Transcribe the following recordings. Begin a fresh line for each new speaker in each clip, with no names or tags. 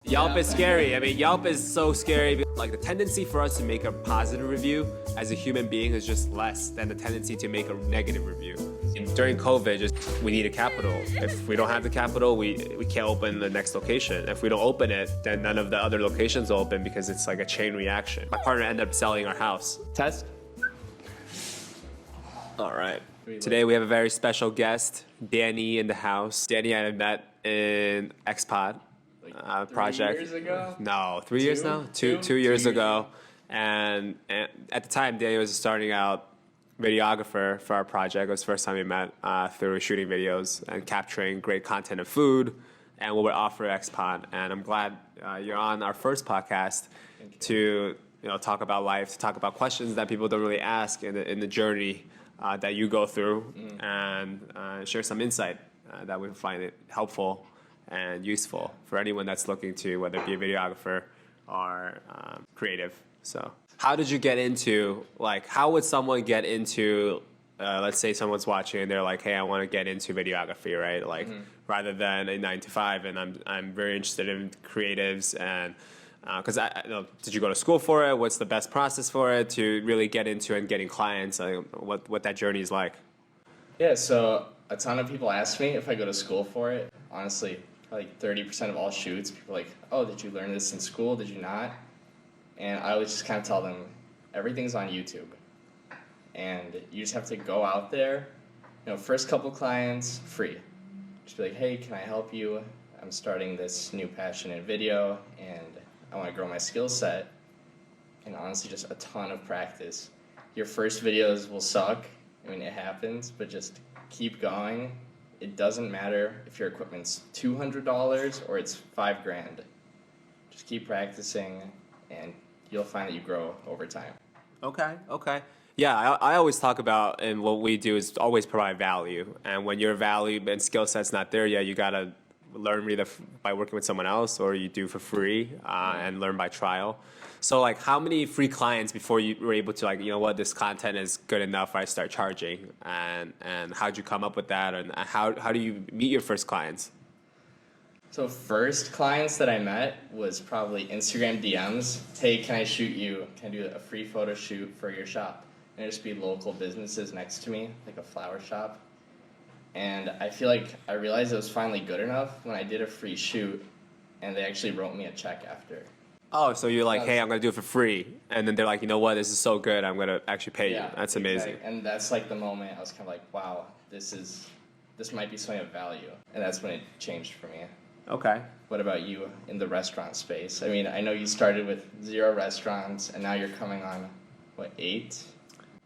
Yelp is scary. I mean, Yelp is so scary. Like, the tendency for us to make a positive review as a human being is just less than the tendency to make a negative review. During COVID, we needed capital. If we don't have the capital, we can't open the next location. If we don't open it, then none of the other locations will open because it's like a chain reaction. My partner ended up selling our house. Test. All right. Today we have a very special guest, Dany in the house. Dany and I met in XPod. Project.
3 years ago?
No, 3 years now? Two years ago. And at the time, Dany was starting out videographer for our project. It was the first time we met through shooting videos and capturing great content of food and what we offer at XPod. And I'm glad you're on our first podcast to talk about life, to talk about questions that people don't really ask in the journey that you go through, and share some insight that we find it helpful and useful for anyone that's looking to, whether it be a videographer or creative. So how did you get into, how would someone get into, let's say someone's watching and they're like, hey, I want to get into videography, right? Rather than a 9 to 5, and I'm very interested in creatives, and because did you go to school for it? What's the best process for it to really get into and getting clients? What that journey is like?
Yeah, so a ton of people ask me if I go to school for it. Honestly, like 30% of all shoots, people are like, oh, did you learn this in school? Did you not? And I always just kind of tell them, everything's on YouTube. And you just have to go out there. First couple clients, free. Just be like, hey, can I help you? I'm starting this new passion in video, and I want to grow my skill set. And honestly, just a ton of practice. Your first videos will suck. I mean, it happens, but just keep going. It doesn't matter if your equipment's $200 or it's $5,000. Just keep practicing, and you'll find that you grow over time. Okay.
Yeah, I always talk about, and what we do is always provide value. And when your value and skill set's not there yet, you gotta learn either by working with someone else, or you do for free and learn by trial. So how many free clients before you were able to this content is good enough, I start charging? And how'd you come up with that? And how do you meet your first clients?
So first clients that I met was probably Instagram DMs. Hey, can I shoot you? Can I do a free photo shoot for your shop? And it'd just be local businesses next to me, like a flower shop. And I feel like I realized it was finally good enough when I did a free shoot, and they actually wrote me a check after.
Oh, so you're like, hey, I'm going to do it for free. And then they're like, you know what, this is so good, I'm going to actually pay you. That's amazing.
Exactly. And that's the moment I was kind of like, wow, this might be something of value. And that's when it changed for me.
Okay.
What about you in the restaurant space? I mean, I know you started with 0 restaurants, and now you're coming on, 8?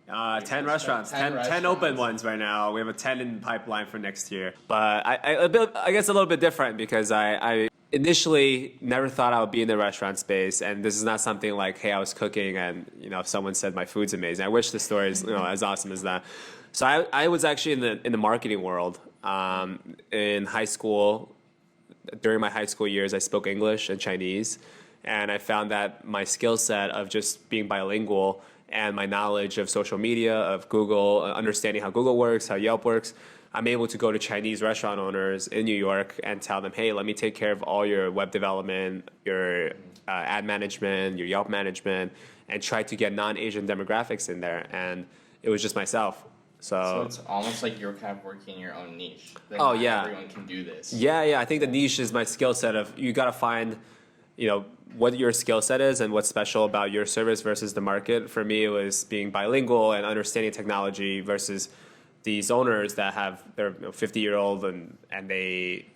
10 restaurants. 10 open ones right now. We have a 10 in pipeline for next year. But I guess a little bit different, because I initially never thought I would be in the restaurant space, and this is not something like, hey, I was cooking and someone said my food's amazing. I wish the story is as awesome as that. So I was actually in the marketing world. In high school, during my high school years, I spoke English and Chinese, and I found that my skill set of just being bilingual and my knowledge of social media, of Google, understanding how Google works, how Yelp works, I'm able to go to Chinese restaurant owners in New York and tell them, hey, let me take care of all your web development, your ad management, your Yelp management, and try to get non-Asian demographics in there. And it was just myself. So
it's almost like you're kind of working your own niche.
Yeah.
Everyone can do this.
Yeah. I think the niche is my skill set of, you got to find, what your skill set is and what's special about your service versus the market. For me, it was being bilingual and understanding technology versus these owners that have, they're 50-year-old and they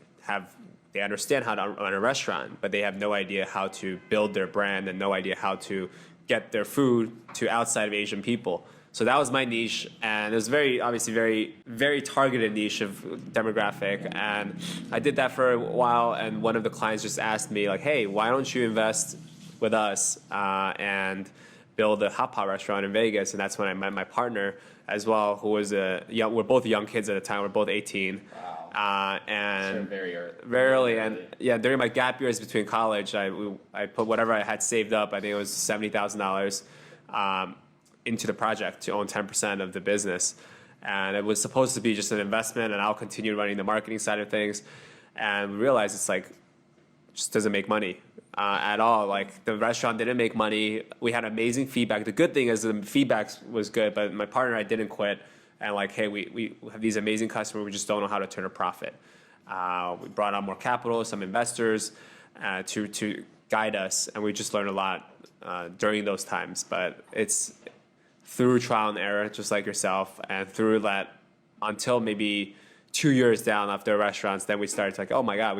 understand how to run a restaurant, but they have no idea how to build their brand and no idea how to get their food to outside of Asian people. So that was my niche, and it was obviously very targeted niche of demographic, and I did that for a while, and one of the clients just asked me, like, hey, why don't you invest with us and build a hot pot restaurant in Vegas? And that's when I met my partner as well, who was we're both young kids at the time, we're both 18.
Wow.
And
so very
early. And yeah, during my gap years between college, I put whatever I had saved up, I think it was $70,000, into the project to own 10% of the business. And it was supposed to be just an investment, and I'll continue running the marketing side of things. And we realized it's like just doesn't make money at all. Like the restaurant didn't make money. We had amazing feedback. The good thing is the feedback was good, but my partner and I didn't quit. And like, hey, we have these amazing customers. We just don't know how to turn a profit. We brought on more capital, some investors to guide us, and we just learned a lot during those times. But it's through trial and error, just like yourself, and through that until maybe 2 years down after restaurants, then we started to like, oh my God,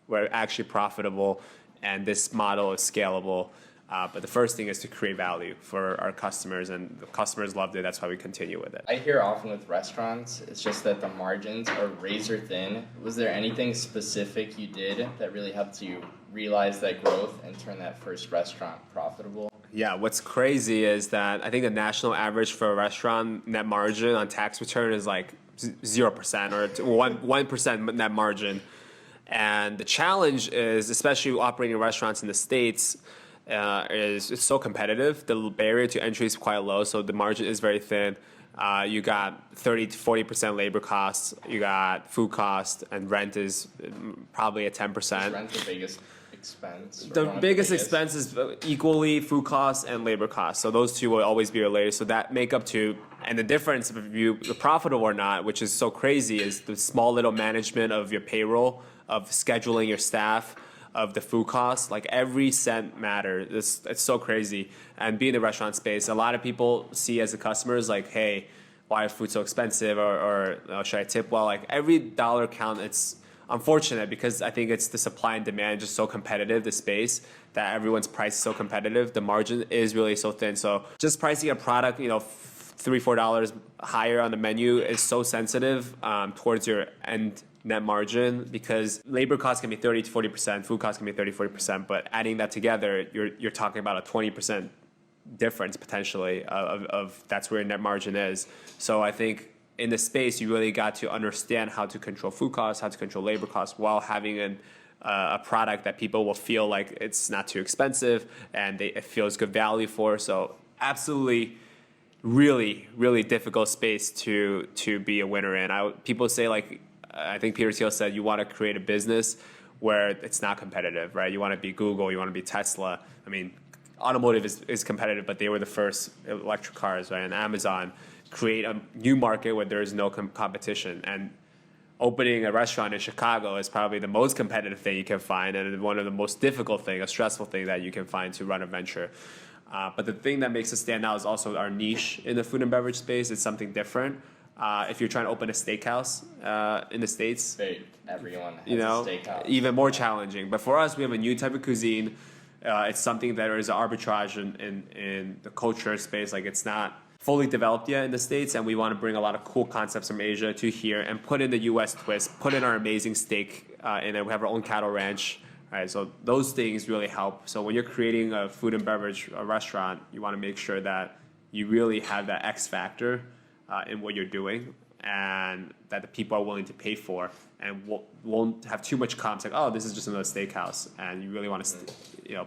we're actually profitable, and this model is scalable. But the first thing is to create value for our customers, and the customers loved it. That's why we continue with it.
I hear often with restaurants, it's just that the margins are razor thin. Was there anything specific you did that really helped you realize that growth and turn that first restaurant profitable?
Yeah, what's crazy is that I think the national average for a restaurant net margin on tax return is like 0% or 1% net margin. And the challenge is, especially operating restaurants in the States, it's so competitive. The barrier to entry is quite low, so the margin is very thin. You got 30 to 40% labor costs. You got food costs, and rent is probably at 10%.
Is rent the biggest expense?
The biggest expense is equally food costs and labor costs. So those two will always be related. So that make up to, and the difference if you're profitable or not, which is so crazy, is the small little management of your payroll, of scheduling your staff, of the food costs. Like every cent matters. It's so crazy. And being in the restaurant space, a lot of people see as a customer is like, hey, why is food so expensive? Or should I tip well? Like every dollar count. It's unfortunate because I think it's the supply and demand just so competitive, the space, that everyone's price is so competitive. The margin is really so thin. So just pricing a product, $3-4 higher on the menu is so sensitive towards your end net margin, because labor costs can be 30 to 40%, food costs can be 30 to 40%, but adding that together, you're talking about a 20% difference potentially of that's where your net margin is. So I think in the space, you really got to understand how to control food costs, how to control labor costs, while having a product that people will feel like it's not too expensive and it feels good value for. So absolutely, really, really difficult space to be a winner in. People say, like, I think Peter Thiel said, you want to create a business where it's not competitive, right? You want to be Google, you want to be Tesla. I mean, automotive is competitive, but they were the first electric cars, right? And Amazon create a new market where there is no competition. And opening a restaurant in Chicago is probably the most competitive thing you can find, and one of the most difficult thing, a stressful thing that you can find to run a venture. But the thing that makes us stand out is also our niche in the food and beverage space. It's something different. If you're trying to open a steakhouse in the States,
everyone has a steakhouse.
Even more challenging. But for us, we have a new type of cuisine. It's something that is arbitrage in the culture space. Like, it's not fully developed yet in the States, and we want to bring a lot of cool concepts from Asia to here and put in the U.S. twist, put in our amazing steak in it. We have our own cattle ranch. Right, so those things really help. So when you're creating a food and beverage restaurant, you want to make sure that you really have that X factor in what you're doing, and that the people are willing to pay for, and won't have too much comps like, oh, this is just another steakhouse, and you really want to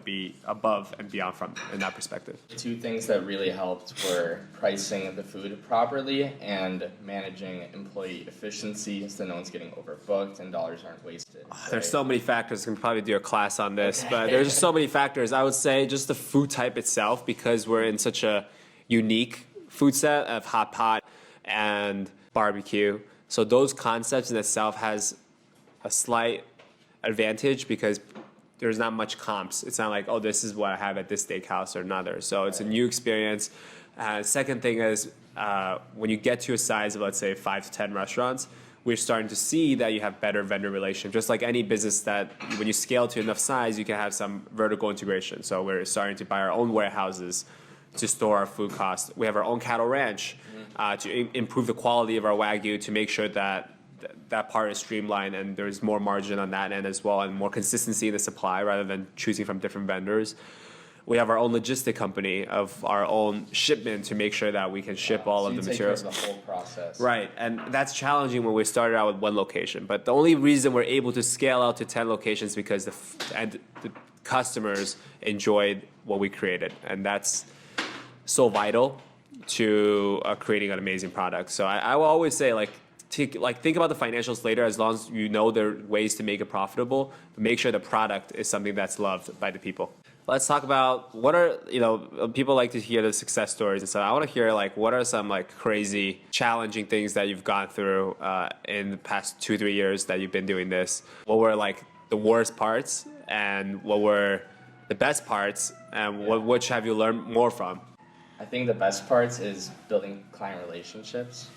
be above and beyond from in that perspective.
Two things that really helped were pricing the food properly and managing employee efficiency so no one's getting overbooked and dollars aren't wasted.
There's so many factors. I can probably do a class on this, but there's just so many factors. I would say just the food type itself, because we're in such a unique food set of hot pot and barbecue. So those concepts in itself has a slight advantage because there's not much comps. It's not like, oh, this is what I have at this steakhouse or another. So it's a new experience. Second thing is when you get to a size of, let's say, 5 to 10 restaurants, we're starting to see that you have better vendor relations. Just like any business, that when you scale to enough size, you can have some vertical integration. So we're starting to buy our own warehouses to store our food costs. We have our own cattle ranch to improve the quality of our Wagyu, to make sure that that part is streamlined and there's more margin on that end as well, and more consistency in the supply rather than choosing from different vendors. We have our own logistic company of our own shipment to make sure that we can ship all of the materials.
So you take care of the whole process.
Right, and that's challenging when we started out with one location. But the only reason we're able to scale out to 10 locations is because the customers enjoyed what we created, and that's so vital to creating an amazing product. So I will always say, like, think about the financials later, as long as you know there are ways to make it profitable. Make sure the product is something that's loved by the people. Let's talk about what are, people like to hear the success stories and stuff. I want to hear like what are some like crazy, challenging things that you've gone through in the past 2-3 years that you've been doing this. What were like the worst parts and what were the best parts, and which have you learned more from?
I think the best parts is building client relationships,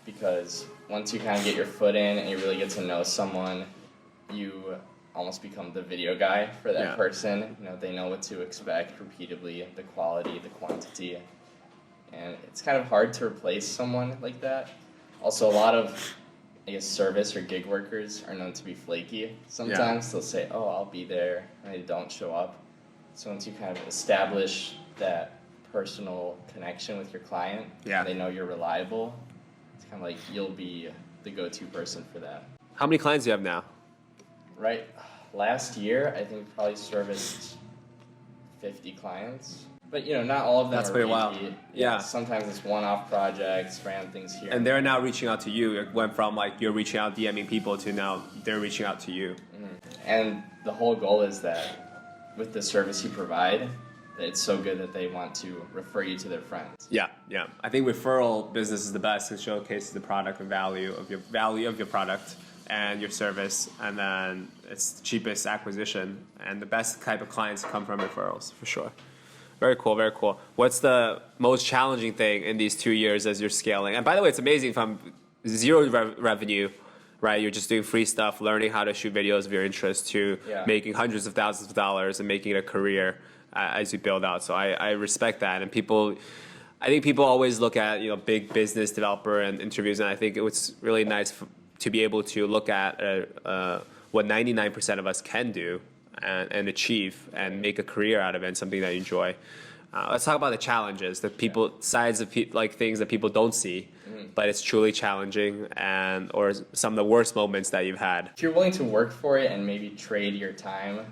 because once you kind of get your foot in and you really get to know someone, you almost become the video guy for that person. They know what to expect repeatedly, the quality, the quantity, and it's kind of hard to replace someone like that. Also, a lot of, service or gig workers are known to be flaky. Sometimes they'll say, "Oh, I'll be there," and they don't show up. So once you kind of establish that personal connection with your client, and they know you're reliable, it's kind of like you'll be the go-to person for that.
How many clients do you have now?
Right. Last year, I think probably serviced 50 clients. But, not all of them
That's
are
pretty
repeat.
wild.
Yeah. Sometimes it's one-off projects, random things here.
And they're now reaching out to you. It went from like you're reaching out, DMing people, to now they're reaching out to you.
And the whole goal is that with the service you provide, it's so good that they want to refer you to their friends.
Yeah. I think referral business is the best. It showcases the product and value of your product and your service, and then it's the cheapest acquisition, and the best type of clients come from referrals, for sure. Very cool, very cool. What's the most challenging thing in these 2 years as you're scaling? And by the way, it's amazing from zero revenue, right? You're just doing free stuff, learning how to shoot videos of your interest, to making hundreds of thousands of dollars and making it a career as you build out. So I respect that. And I think people always look at, big business developer and interviews, and I think it was really nice to be able to look at what 99% of us can do and achieve and make a career out of it, and something that you enjoy. Let's talk about the challenges, sides of things that people don't see, but it's truly challenging, or some of the worst moments that you've had.
If you're willing to work for it and maybe trade your time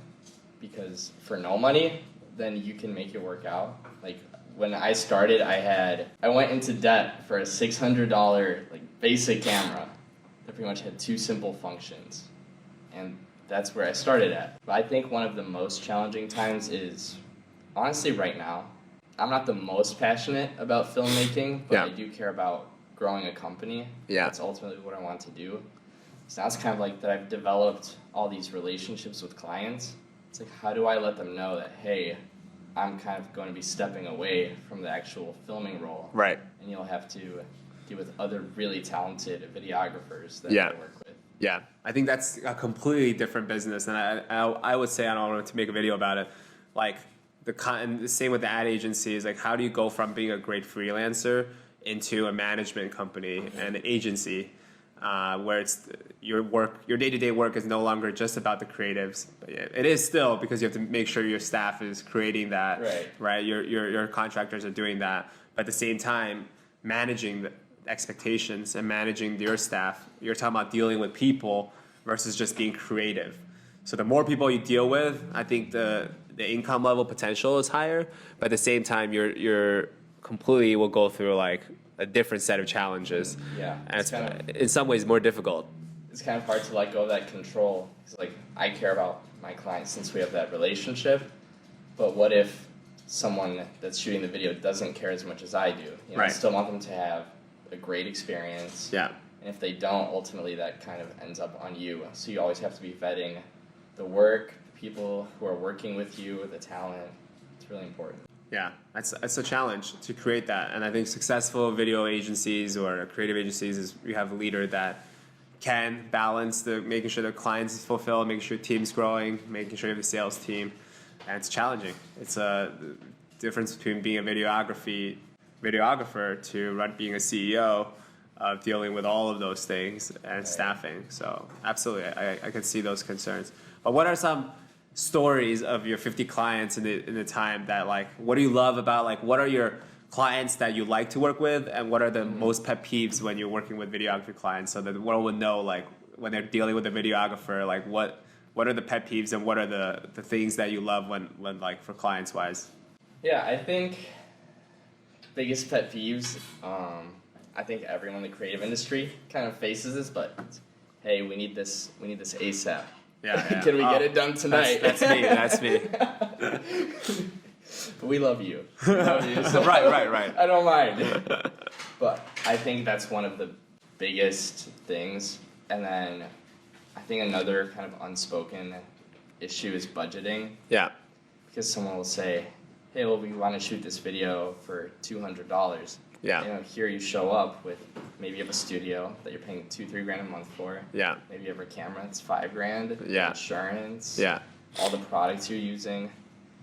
for no money, then you can make it work out. Like when I started, I went into debt for a $600 basic camera that pretty much had 2 simple functions, and that's where I started at. But I think one of the most challenging times is, honestly, right now. I'm not the most passionate about filmmaking, but I do care about growing a company. That's ultimately what I want to do. So now it's kind of like that I've developed all these relationships with clients. It's like, how do I let them know that, hey, I'm kind of going to be stepping away from the actual filming role.
Right.
And you'll have to deal with other really talented videographers that I work with.
Yeah, I think that's a completely different business, and I would say, I don't want to make a video about it, like the same with the ad agencies. Like, how do you go from being a great freelancer into a management company and an agency, where it's your day-to-day work is no longer just about the creatives. It is still, because you have to make sure your staff is creating that, right? Your contractors are doing that, but at the same time, managing the expectations and managing your staff. You're talking about dealing with people versus just being creative. So the more people you deal with, I think the income level potential is higher, but at the same time, you're completely will go through like a different set of challenges.
Yeah,
and it's in some ways more difficult.
It's kind of hard to let go of that control. It's like, I care about my clients since we have that relationship, but what if someone that's shooting the video doesn't care as much as I do? I still want them to have a great experience. Yeah. And if they don't, ultimately that kind of ends up on you. So you always have to be vetting the work, the people who are working with you, the talent. It's really important.
Yeah, that's a challenge to create that. And I think successful video agencies or creative agencies is you have a leader that can balance making sure the clients is fulfilled, making sure the team's growing, making sure you have a sales team. And it's challenging. It's a difference between being a videographer to being a CEO, of dealing with all of those things and staffing. So absolutely, I can see those concerns. But what are some stories of your 50 clients in the time that, like, what do you love about, like, what are your clients that you like to work with, and what are the most pet peeves when you're working with videography clients, so that the world would know, like, when they're dealing with a videographer, like, what are the pet peeves and what are the things that you love when like, for clients wise?
Yeah, I think biggest pet peeves, I think everyone in the creative industry kind of faces this, but hey, we need this ASAP.
Yeah.
Can we get it done tonight?
That's me.
But we love you. We love you. So
Right.
I don't mind. But I think that's one of the biggest things. And then I think another kind of unspoken issue is budgeting.
Yeah.
Because someone will say, hey, well, we want to shoot this video for $200.
Yeah.
You know, here you show up with, maybe you have a studio that you're paying $2,000-3,000 a month for.
Yeah.
Maybe you have a camera that's $5,000.
Yeah.
Insurance.
Yeah.
All the products you're using.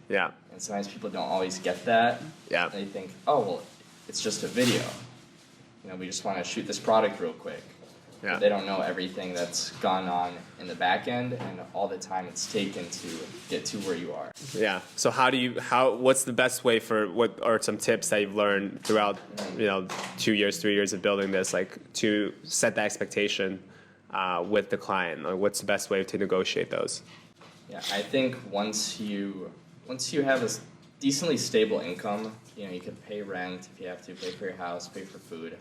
Yeah.
And sometimes people don't always get that.
Yeah.
And they think, oh, well, it's just a video. You know, we just want to shoot this product real quick.
Yeah.
But they don't know everything that's gone on in the back end and all the time it's taken to get to where you are.
Yeah. So what's the best way what are some tips that you've learned throughout, 2 years, 3 years of building this, like to set the expectation with the client? Like, what's the best way to negotiate those?
Yeah, I think once you have a decently stable income, you can pay rent if you have to, pay for your house, pay for food,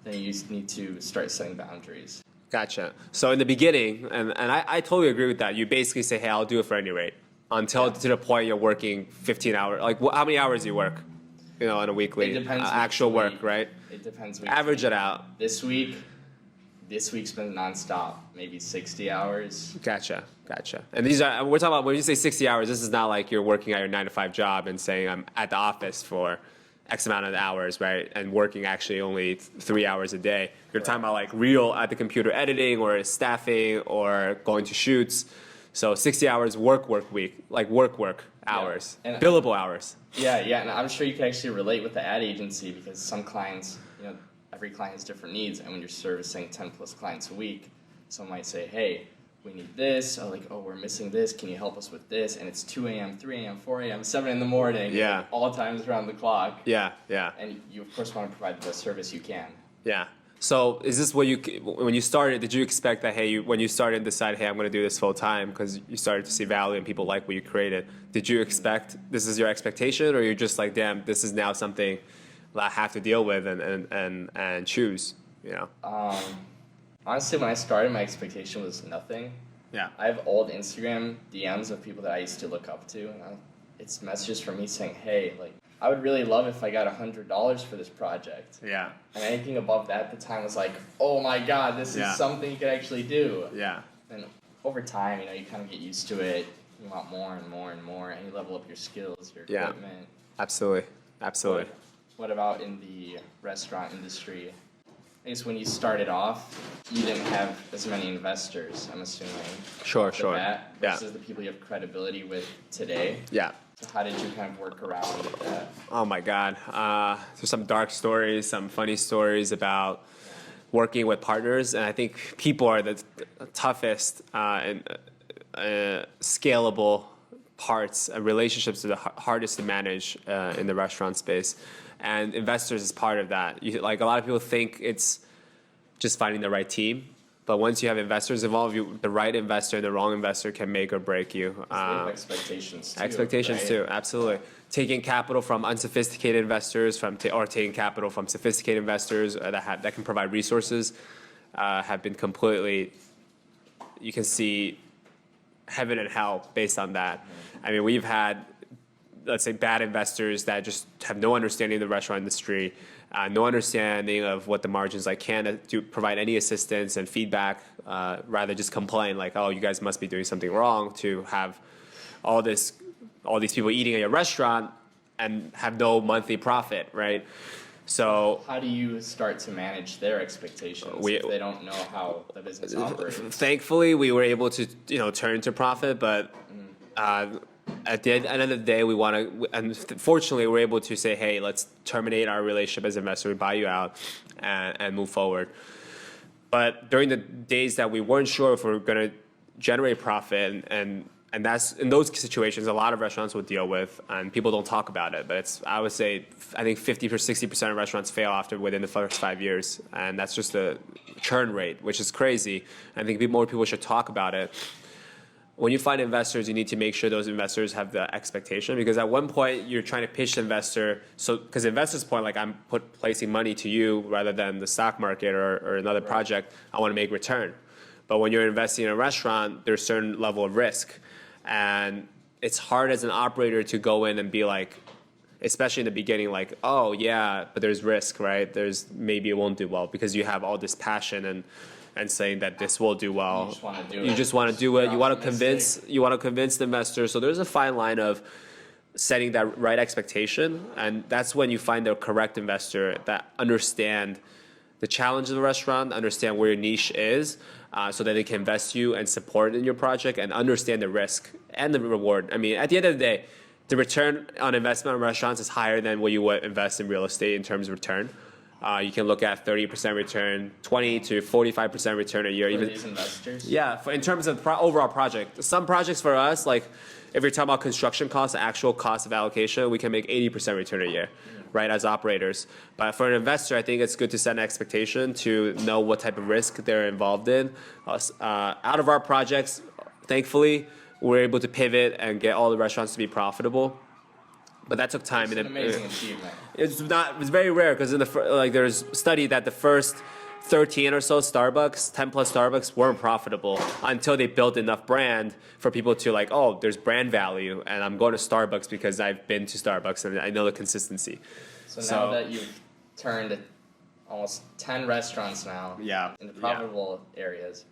then you need to start setting boundaries.
Gotcha. So in the beginning, and I totally agree with that, you basically say, hey, I'll do it for any rate until to the point you're working 15 hours. Like, how many hours do you work, on a weekly?
It depends
actual work, right?
It depends.
Average it out.
This week's been nonstop, maybe 60 hours.
Gotcha. And we're talking about, when you say 60 hours, this is not like you're working at your 9-to-5 job and saying I'm at the office for X amount of hours, right? And working actually only 3 hours a day. You're talking about like real at the computer editing or staffing or going to shoots. So 60 hours work week, like work hours,
yeah.
billable hours.
Yeah, and I'm sure you can actually relate with the ad agency because some clients, every client has different needs, and when you're servicing 10 plus clients a week, someone might say, hey, we need this, we're missing this, can you help us with this? And it's 2 a.m., 3 a.m., 4 a.m., 7 in the morning,
yeah.
All times around the clock.
Yeah.
And you, of course, want to provide the best service you can.
Yeah. So is this when you started, did you expect that, hey, when you started and decided, hey, I'm going to do this full time because you started to see value and people like what you created, did you expect, this is your expectation, or you're just like, damn, this is now something that I have to deal with and choose,
Honestly, when I started, my expectation was nothing.
Yeah.
I have old Instagram DMs of people that I used to look up to, and it's messages from me saying, hey, I would really love if I got $100 for this project.
Yeah.
And anything above that at the time was like, oh my God, this is something you could actually do.
Yeah.
And over time, you kind of get used to it. You want more and more and more, and you level up your skills, your equipment.
Absolutely.
What about in the restaurant industry? I guess when you started off, you didn't have as many investors, I'm assuming.
Sure.
Versus the people you have credibility with today.
Yeah.
So how did you kind of work around with that?
Oh my God. There's some dark stories, some funny stories about working with partners, and I think people are the toughest and scalable parts. Relationships are the hardest to manage in the restaurant space. And investors is part of that. A lot of people think it's just finding the right team, but once you have investors involved, the right investor and the wrong investor can make or break you.
Expectations too.
Expectations
right?
too, absolutely. Taking capital from unsophisticated investors, or taking capital from sophisticated investors that can provide resources, have been completely. You can see heaven and hell based on that. I mean, we've had, let's say, bad investors that just have no understanding of the restaurant industry, no understanding of what the margins can't provide any assistance and feedback, rather just complain like, oh, you guys must be doing something wrong to have all these people eating at your restaurant and have no monthly profit, right? So
how do you start to manage their expectations if they don't know how the business operates?
Thankfully, we were able to turn to profit, but at the end of the day, we want to, and fortunately, we're able to say, hey, let's terminate our relationship as an investor, we buy you out, and move forward. But during the days that we weren't sure if we were going to generate profit, and that's in those situations, a lot of restaurants will deal with, and people don't talk about it. But I would say, I think 50 or 60% of restaurants fail within the first 5 years, and that's just the churn rate, which is crazy. I think more people should talk about it. when you find investors, you need to make sure those investors have the expectation, because at one point you're trying to pitch the investor. So, because the investor's point, like I'm placing money to you rather than the stock market or another project, I want to make return. But when you're investing in a restaurant, there's a certain level of risk. And it's hard as an operator to go in and be like, especially in the beginning, like, oh yeah, but there's risk, right? Maybe it won't do well, because you have all this passion and saying that this will do well. You just want to do it. You want to convince the investor. So there's a fine line of setting that right expectation, and that's when you find the correct investor that understand the challenge of the restaurant, understand where your niche is, so that they can invest you and support in your project and understand the risk and the reward. I mean, at the end of the day, the return on investment in restaurants is higher than what you would invest in real estate in terms of return. You can look at 30% return, 20 to 45% return a year.
For
even
these investors?
Yeah, in terms of overall project. Some projects for us, like if you're talking about construction costs, actual cost of allocation, we can make 80% return a year, right, as operators. But for an investor, I think it's good to set an expectation to know what type of risk they're involved in. Out of our projects, thankfully, we're able to pivot and get all the restaurants to be profitable. But that took time.
It's an amazing achievement.
It's very rare, because there's a study that the first 13 or so Starbucks, 10 plus Starbucks weren't profitable until they built enough brand for people to like, oh, there's brand value, and I'm going to Starbucks because I've been to Starbucks and I know the consistency.
So now that you've turned almost 10 restaurants now in the profitable areas,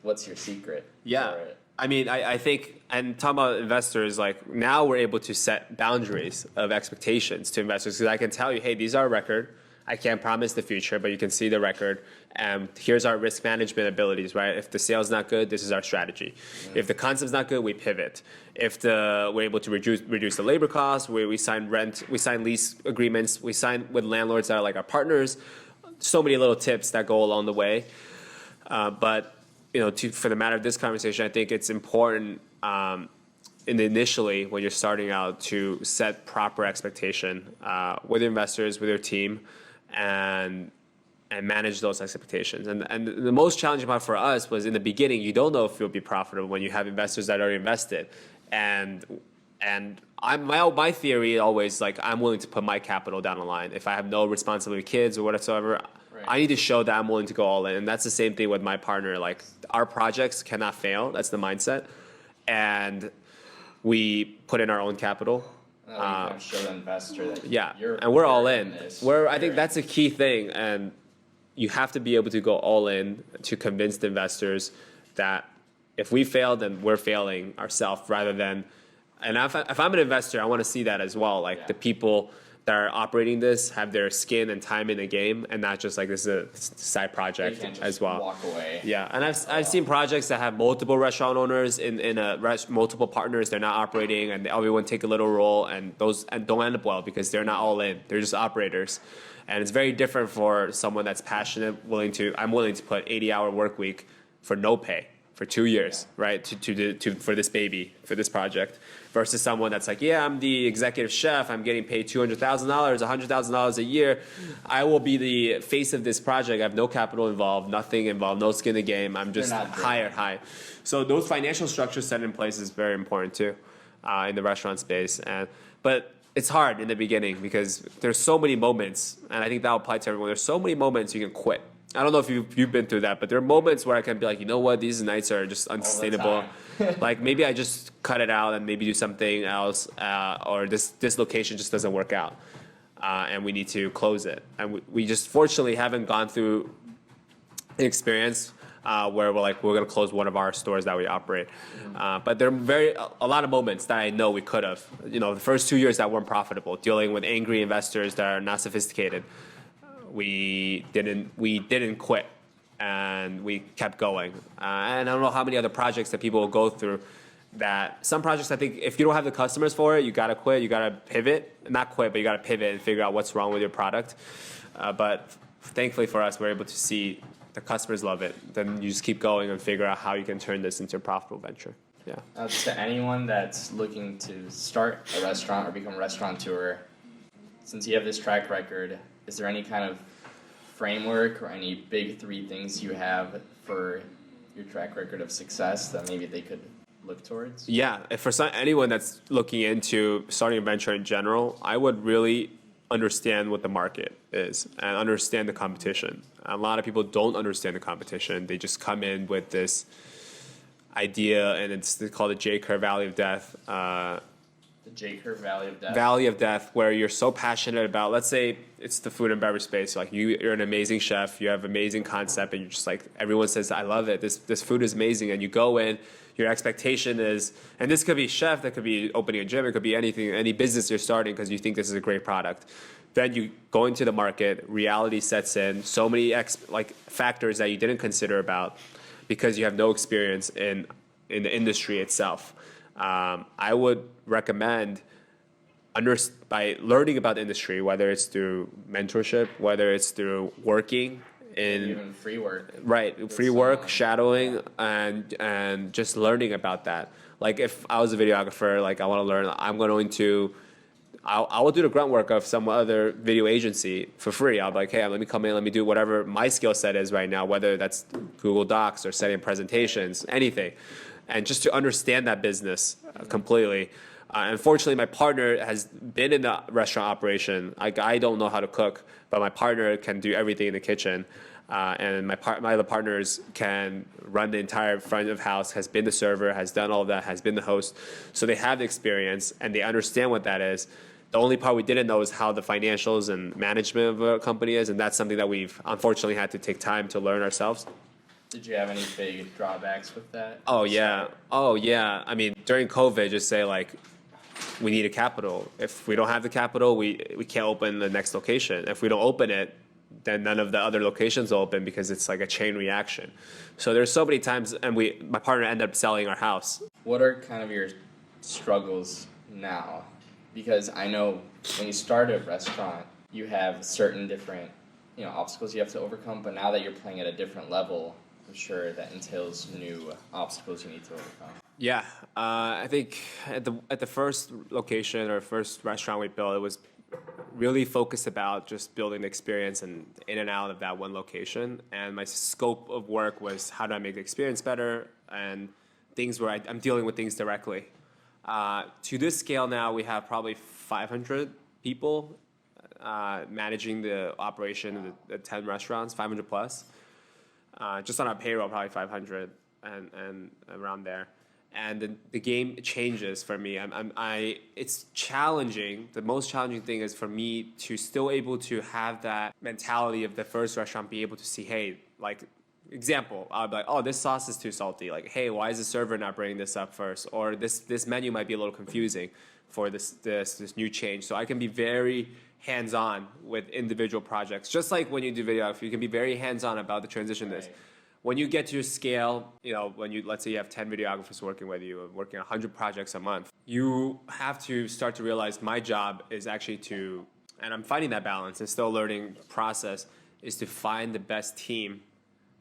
what's your secret for it?
I mean, I think, and talking about investors, like now we're able to set boundaries of expectations to investors, because I can tell you, hey, these are our record. I can't promise the future, but you can see the record. And here's our risk management abilities, right? If the sale's not good, this is our strategy. If the concept's not good, we pivot. If we're able to reduce the labor costs, we sign lease agreements, we sign with landlords that are like our partners. So many little tips that go along the way. But for the matter of this conversation, I think it's important initially when you're starting out to set proper expectation with your investors, with your team, and manage those expectations. And the most challenging part for us was in the beginning, you don't know if you'll be profitable when you have investors that are invested. And my theory always, like, I'm willing to put my capital down the line. If I have no responsibility, kids or whatsoever, I need to show that I'm willing to go all in. And that's the same thing with my partner. Like, our projects cannot fail. That's the mindset. And we put in our own capital.
Show the investor that
and we're all in. I think that's a key thing. And you have to be able to go all in to convince the investors that if we fail, then we're failing ourselves rather than, and if I'm an investor, I want to see that as well. Like the people that are operating this have their skin and time in the game, and not just like this is a side project as well.
Walk away.
Yeah, and I've seen projects that have multiple restaurant owners in multiple partners. They're not operating, and everyone take a little role, and don't end up well because they're not all in. They're just operators, and it's very different for someone that's passionate, I'm willing to put 80-hour work week for no pay for 2 years, right? For this baby, for this project, versus someone that's like, I'm the executive chef, I'm getting paid $200,000, $100,000 a year. I will be the face of this project. I have no capital involved, nothing involved, no skin in the game. I'm just hired high. So those financial structures set in place is very important too, in the restaurant space. But it's hard in the beginning because there's so many moments, and I think that will apply to everyone. There's so many moments you can quit. I don't know if you've been through that, but there are moments where I can be like, you know what, these nights are just unsustainable. Like maybe I just cut it out and maybe do something else, or this location just doesn't work out, and we need to close it. And we just fortunately haven't gone through an experience where we're going to close one of our stores that we operate. But there are a lot of moments that I know we could have. The first 2 years that weren't profitable, dealing with angry investors that are not sophisticated. We didn't quit, and we kept going. And I don't know how many other projects that people will go through. That some projects, I think, if you don't have the customers for it, you gotta quit. You gotta pivot, not quit, but you gotta pivot and figure out what's wrong with your product. But thankfully for us, we're able to see the customers love it. Then you just keep going and figure out how you can turn this into a profitable venture. Yeah.
To anyone that's looking to start a restaurant or become a restaurateur, since you have this track record, is there any kind of framework or any big 3 things you have for your track record of success that maybe they could look towards?
Yeah, if for anyone that's looking into starting a venture in general, I would really understand what the market is and understand the competition. A lot of people don't understand the competition. They just come in with this idea, and it's called the J-curve valley of death.
The J-curve valley of death.
Valley of death, where you're so passionate about, let's say it's the food and beverage space. Like you're an amazing chef, you have amazing concept, and you're just like, everyone says, I love it. This food is amazing. And you go in, your expectation is, and this could be chef, that could be opening a gym, it could be anything, any business you're starting because you think this is a great product. Then you go into the market, reality sets in, so many factors that you didn't consider about because you have no experience in the industry itself. I would recommend by learning about the industry, whether it's through mentorship, whether it's through working in
even free work,
right? Free work, shadowing, and just learning about that. Like if I was a videographer, like I want to learn, I will do the grunt work of some other video agency for free. I'll be like, hey, let me come in, let me do whatever my skill set is right now, whether that's Google Docs or setting presentations, anything. And just to understand that business completely. Unfortunately, my partner has been in the restaurant operation. I don't know how to cook, but my partner can do everything in the kitchen. And my other partners can run the entire front of house, has been the server, has done all of that, has been the host. So they have the experience and they understand what that is. The only part we didn't know is how the financials and management of a company is, and that's something that we've unfortunately had to take time to learn ourselves.
Did you have any big drawbacks with that?
Oh yeah. I mean, during COVID, just say like, we need a capital. If we don't have the capital, we can't open the next location. If we don't open it, then none of the other locations will open because it's like a chain reaction. So there's so many times, and my partner ended up selling our house.
What are kind of your struggles now? Because I know when you start a restaurant, you have certain different, obstacles you have to overcome. But now that you're playing at a different level, I'm sure that entails new obstacles you need to overcome.
Yeah, I think at the first location or first restaurant we built, it was really focused about just building the experience and in and out of that one location. And my scope of work was how do I make the experience better and things where I'm dealing with things directly. To this scale now, we have probably 500 people managing the operation of the 10 restaurants, 500 plus. Just on our payroll, probably 500 and around there. And the game changes for me. It's challenging. The most challenging thing is for me to still able to have that mentality of the first restaurant, be able to see, hey, like, example, I'll be like, oh, this sauce is too salty. Like, hey, why is the server not bringing this up first? Or this menu might be a little confusing for this new change. So I can be very hands-on with individual projects. Just like when you do videography, you can be very hands-on about the transition of this. When you get to your scale, let's say you have 10 videographers working with you, working on 100 projects a month, you have to start to realize my job is actually and I'm finding that balance and still learning process, is to find the best team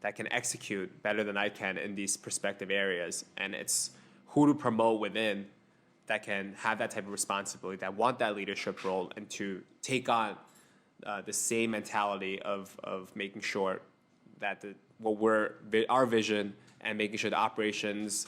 that can execute better than I can in these prospective areas. And it's who to promote within that can have that type of responsibility, that want that leadership role, and to take on the same mentality of making sure that our vision and making sure the operations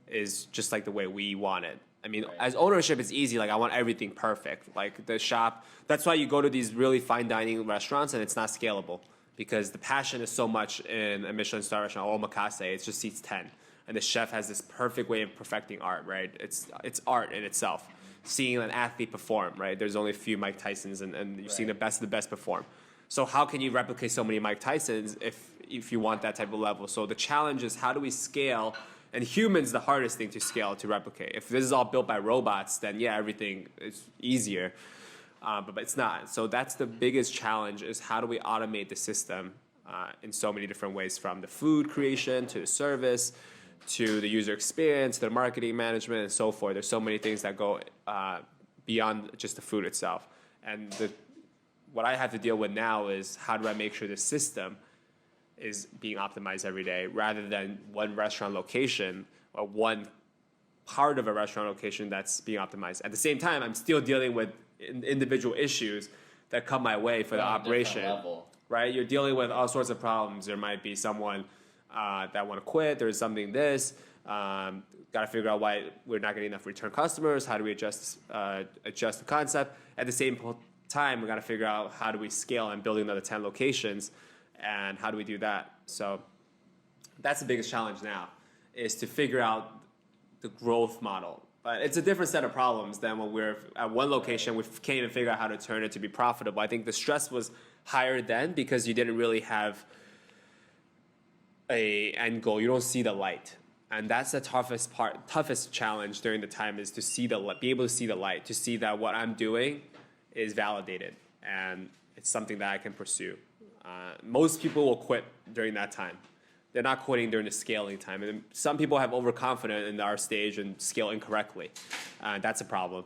is just like the way we want it. I mean, as ownership, it's easy. Like, I want everything perfect. Like the shop, that's why you go to these really fine dining restaurants and it's not scalable, because the passion is so much in a Michelin star restaurant, omakase, it just seats 10. And the chef has this perfect way of perfecting art, right? It's art in itself. Seeing an athlete perform, right? There's only a few Mike Tysons, and you're seeing the best of the best perform. So how can you replicate so many Mike Tysons if you want that type of level? So the challenge is, how do we scale? And humans, the hardest thing to scale, to replicate. If this is all built by robots, then yeah, everything is easier. But it's not. So that's the biggest challenge, is how do we automate the system in so many different ways, from the food creation to the service to the user experience, to the marketing management, and so forth. There's so many things that go beyond just the food itself. And what I have to deal with now is, how do I make sure the system is being optimized every day, rather than one restaurant location or one part of a restaurant location that's being optimized. At the same time, I'm still dealing with individual issues that come my way for the operation. Right? You're dealing with all sorts of problems. There might be someone that want to quit. There's something this. Got to figure out why we're not getting enough return customers. How do we adjust the concept? At the same time, we got to figure out how do we scale and building another 10 locations, and how do we do that? So that's the biggest challenge now, is to figure out the growth model. But it's a different set of problems than when we're at one location. We can't even figure out how to turn it to be profitable. I think the stress was higher then because you didn't really have a end goal. You don't see the light. And that's the toughest challenge during the time, is to be able to see the light, to see that what I'm doing is validated and it's something that I can pursue. Most people will quit during that time. They're not quitting during the scaling time. And some people have overconfident in our stage and scale incorrectly. That's a problem.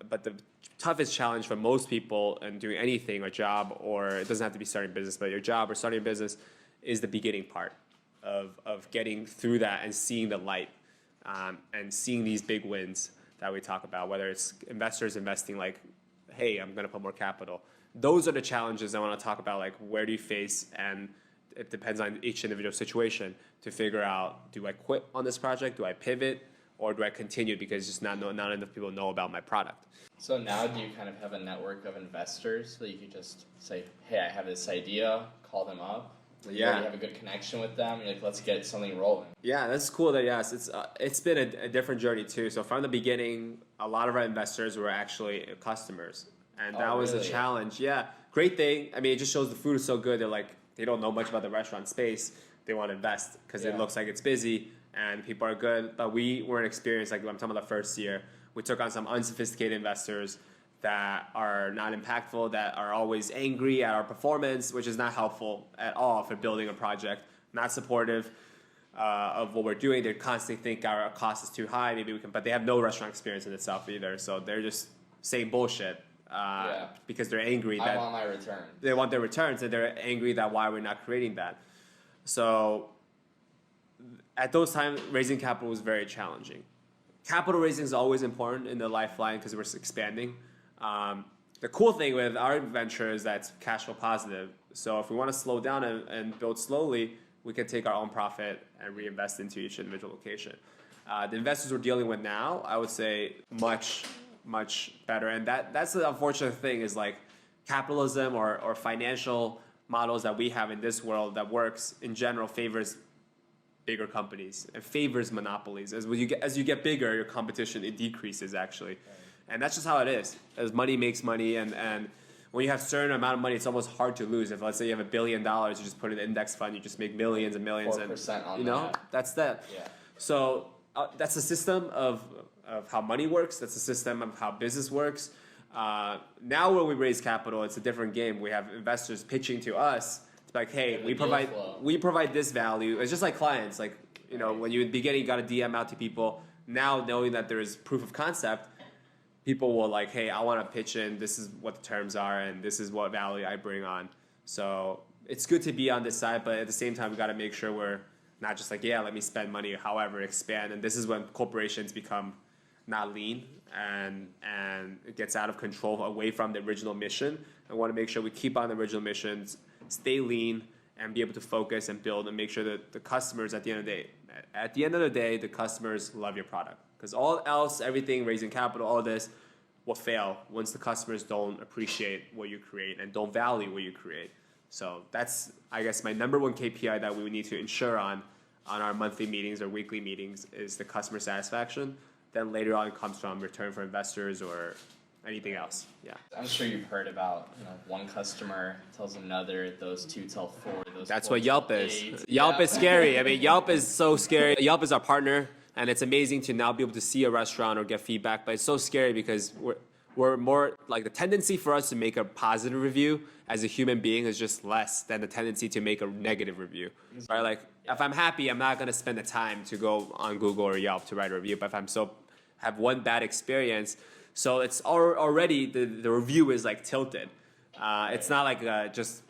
But the toughest challenge for most people in doing anything, a job, or it doesn't have to be starting a business, but your job or starting a business, is the beginning part of getting through that and seeing the light, and seeing these big wins that we talk about, whether it's investors investing like, hey, I'm going to put more capital. Those are the challenges I want to talk about, like where do you face, and it depends on each individual situation to figure out, do I quit on this project? Do I pivot? Or do I continue because just not enough people know about my product?
So now do you kind of have a network of investors that you can just say, hey, I have this idea, call them up? You already have a good connection with them, and you're like, let's get something rolling.
Yeah, that's cool. That it's been a different journey too. So from the beginning, a lot of our investors were actually customers, and that was a challenge. Yeah, great thing. I mean, it just shows the food is so good. They're like, they don't know much about the restaurant space. They want to invest because it looks like it's busy and people are good. But we weren't experienced. Like I'm talking about the first year, we took on some unsophisticated investors that are not impactful, that are always angry at our performance, which is not helpful at all for building a project, not supportive of what we're doing. They constantly think our cost is too high, maybe we can, but they have no restaurant experience in itself either. So they're just saying bullshit because they're angry.
I want my return.
They want their returns, and they're angry that why we're not creating that. So at those times, raising capital was very challenging. Capital raising is always important in the lifeline because we're expanding. The cool thing with our venture is that it's cash flow positive. So if we want to slow down and build slowly, we can take our own profit and reinvest into each individual location. The investors we're dealing with now, I would say much, much better. And that's the unfortunate thing, is like capitalism or financial models that we have in this world that works in general favors bigger companies and favors monopolies. As you get bigger, your competition, it decreases actually. And that's just how it is. As money makes money, and when you have a certain amount of money, it's almost hard to lose. If let's say you have $1 billion, you just put it in an index fund, you just make millions and millions.
4% on
you know, that's that.
Yeah.
So that's the system of how money works. That's the system of how business works. Now when we raise capital, it's a different game. We have investors pitching to us. It's like, hey, we provide this value. It's just like clients. Like, you know, when you in the beginning, you got to DM out to people. Now knowing that there is proof of concept, people will like, hey, I want to pitch in. This is what the terms are, and this is what value I bring on. So it's good to be on this side, but at the same time, we got to make sure we're not just like, yeah, let me spend money, however, expand. And this is when corporations become not lean and it gets out of control away from the original mission. I want to make sure we keep on the original missions, stay lean, and be able to focus and build and make sure that the customers at the end of the day, the customers love your product. Because all else, everything, raising capital, all this will fail once the customers don't appreciate what you create and don't value what you create. So that's, I guess, my number one KPI that we need to ensure on our monthly meetings or weekly meetings is the customer satisfaction. Then later on it comes from return for investors or anything else. Yeah.
I'm sure you've heard about, one customer tells another, those two tell four.
That's what Yelp is. Yelp is scary. I mean, Yelp is so scary. Yelp is our partner. And it's amazing to now be able to see a restaurant or get feedback, but it's so scary because we're more like the tendency for us to make a positive review as a human being is just less than the tendency to make a negative review, right? Like if I'm happy, I'm not gonna spend the time to go on Google or Yelp to write a review. But if have one bad experience, so it's already the review is like tilted. It's not like just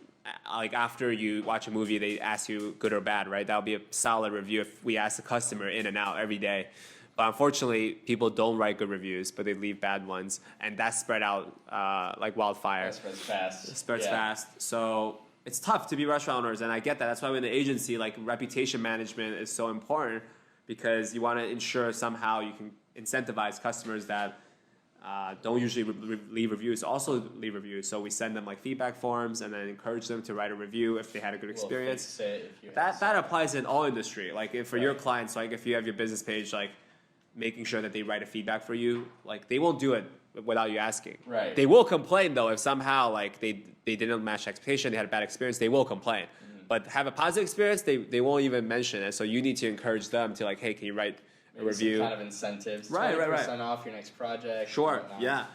like after you watch a movie, they ask you good or bad, right? That would be a solid review if we ask the customer in and out every day. But unfortunately, people don't write good reviews, but they leave bad ones. And that's spread out like wildfire.
That spreads fast.
It spreads fast. So it's tough to be restaurant owners, and I get that. That's why in the agency, like reputation management is so important, because you want to ensure somehow you can incentivize customers that don't usually leave reviews, also leave reviews. So we send them like feedback forms and then encourage them to write a review if they had a good experience. That applies in all industry. Like if for your clients, like if you have your business page, like making sure that they write a feedback for you, like they won't do it without you asking.
Right.
They will complain though if somehow like they didn't match expectation, they had a bad experience, they will complain. But have a positive experience, they won't even mention it. So you need to encourage them to like, hey, can you write a review?
Some kind of incentives.
Right.
20% off your next project.
Sure. Yeah.